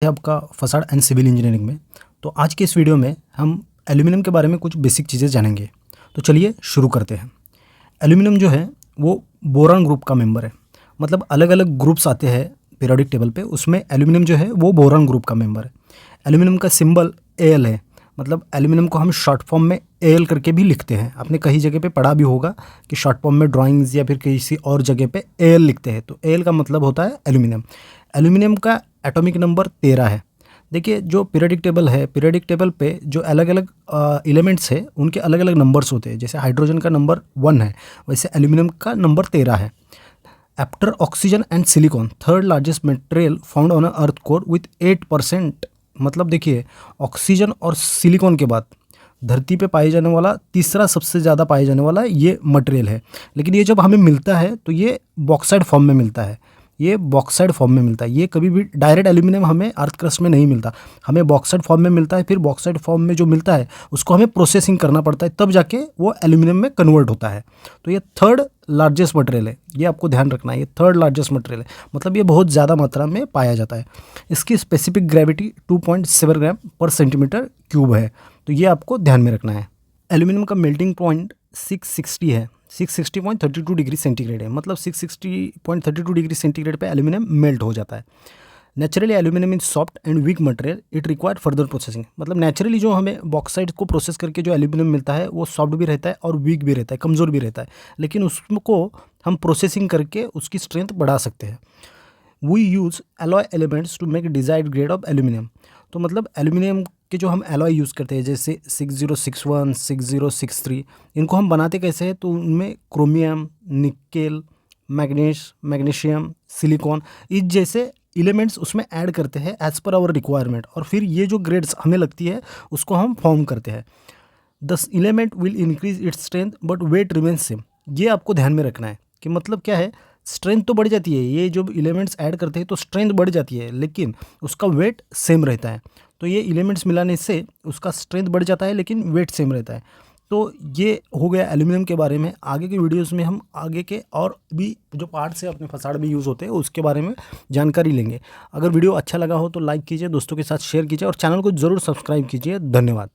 है आपका facade and civil engineering में। तो आज के इस वीडियो में हम एल्यूमिनियम के बारे में कुछ बेसिक चीज़ें जानेंगे। तो चलिए शुरू करते हैं। एल्यूमिनियम जो है वो बोरान ग्रुप का मेंबर है। मतलब अलग अलग ग्रुप्स आते हैं पीरियोडिक टेबल पे, उसमें एल्यूमिनियम जो है वो बोरान ग्रुप का मेंबर है। एल्यूमिनियम का सिंबल एल है। मतलब एल्यूमिनियम को हम शॉर्ट फॉर्म में एल करके भी लिखते हैं। आपने कई जगह पे पढ़ा भी होगा कि शॉर्ट फॉर्म में ड्राइंग्स या फिर किसी और जगह पे एल लिखते हैं। तो एल का मतलब होता है एल्यूमिनियम। एल्यूमिनियम का एटॉमिक नंबर 13 है। देखिए जो पीरियोडिक टेबल है, पीरियोडिक टेबल पे जो अलग अलग एलिमेंट्स है उनके अलग अलग नंबर्स होते हैं। जैसे हाइड्रोजन का नंबर 1 है, वैसे एल्यूमिनियम का नंबर 13 है। After oxygen and silicon third largest material found on earth core with 8%। मतलब देखिए ऑक्सीजन और सिलिकॉन के बाद धरती पे पाए जाने वाला तीसरा सबसे ज़्यादा पाए जाने वाला ये मटेरियल है। लेकिन ये जब हमें मिलता है तो ये बॉक्साइड फॉर्म में मिलता है। ये बॉक्साइड फॉर्म में मिलता है। ये कभी भी डायरेक्ट एल्यूमिनियम हमें अर्थ क्रस्ट में नहीं मिलता, हमें बॉक्साइड फॉर्म में मिलता है। फिर बॉक्साइड फॉर्म में जो मिलता है उसको हमें प्रोसेसिंग करना पड़ता है, तब जाके वो एल्यूमिनियम में कन्वर्ट होता है। तो ये थर्ड लार्जेस्ट मटेरियल है, ये आपको ध्यान रखना है। ये थर्ड लार्जेस्ट मटेरियल है, मतलब ये बहुत ज़्यादा मात्रा में पाया जाता है। इसकी स्पेसिफिक ग्रेविटी 2.7 ग्राम पर सेंटीमीटर क्यूब है। तो ये आपको ध्यान में रखना है। एल्यूमिनियम का मेल्टिंग पॉइंट 660 है, 660.32 डिग्री सेंटीग्रेड है। मतलब 660.32 डिग्री सेंटीग्रेड पे एल्यूमिनियम मेल्ट हो जाता है। Naturally aluminium is soft and weak material, it require further processing. मतलब नेचुरली जो हमें बॉक्साइड को प्रोसेस करके जो एल्यूमिनियम मिलता है वो सॉफ्ट भी रहता है और वीक भी रहता है, कमज़ोर भी रहता है। लेकिन उसको हम प्रोसेसिंग करके उसकी स्ट्रेंथ बढ़ा सकते हैं। We use alloy elements to make desired grade of aluminium. तो मतलब एल्यूमिनियम के जो हम एलॉय यूज़ करते हैं जैसे 6061, 6063, इनको हम बनाते कैसे हैं? तो उनमें क्रोमियम, निकेल, मैग्नीशियम, सिलिकॉन इस जैसे एलिमेंट्स उसमें ऐड करते हैं एज पर आवर रिक्वायरमेंट, और फिर ये जो ग्रेड्स हमें लगती है उसको हम फॉर्म करते हैं। This element will increase its strength but weight remains same. ये आपको ध्यान में रखना है कि मतलब क्या है, स्ट्रेंथ तो बढ़ जाती है, ये जो एलिमेंट्स ऐड करते हैं तो स्ट्रेंथ बढ़ जाती है, लेकिन उसका वेट सेम रहता है। तो ये एलिमेंट्स मिलाने से उसका स्ट्रेंथ बढ़ जाता है लेकिन वेट सेम रहता है। तो ये हो गया एल्यूमिनियम के बारे में। आगे के वीडियोस में हम आगे के और भी जो पार्ट्स हैं अपने फसाड में यूज़ होते हैं उसके बारे में जानकारी लेंगे। अगर वीडियो अच्छा लगा हो तो लाइक कीजिए, दोस्तों के साथ शेयर कीजिए और चैनल को ज़रूर सब्सक्राइब कीजिए। धन्यवाद।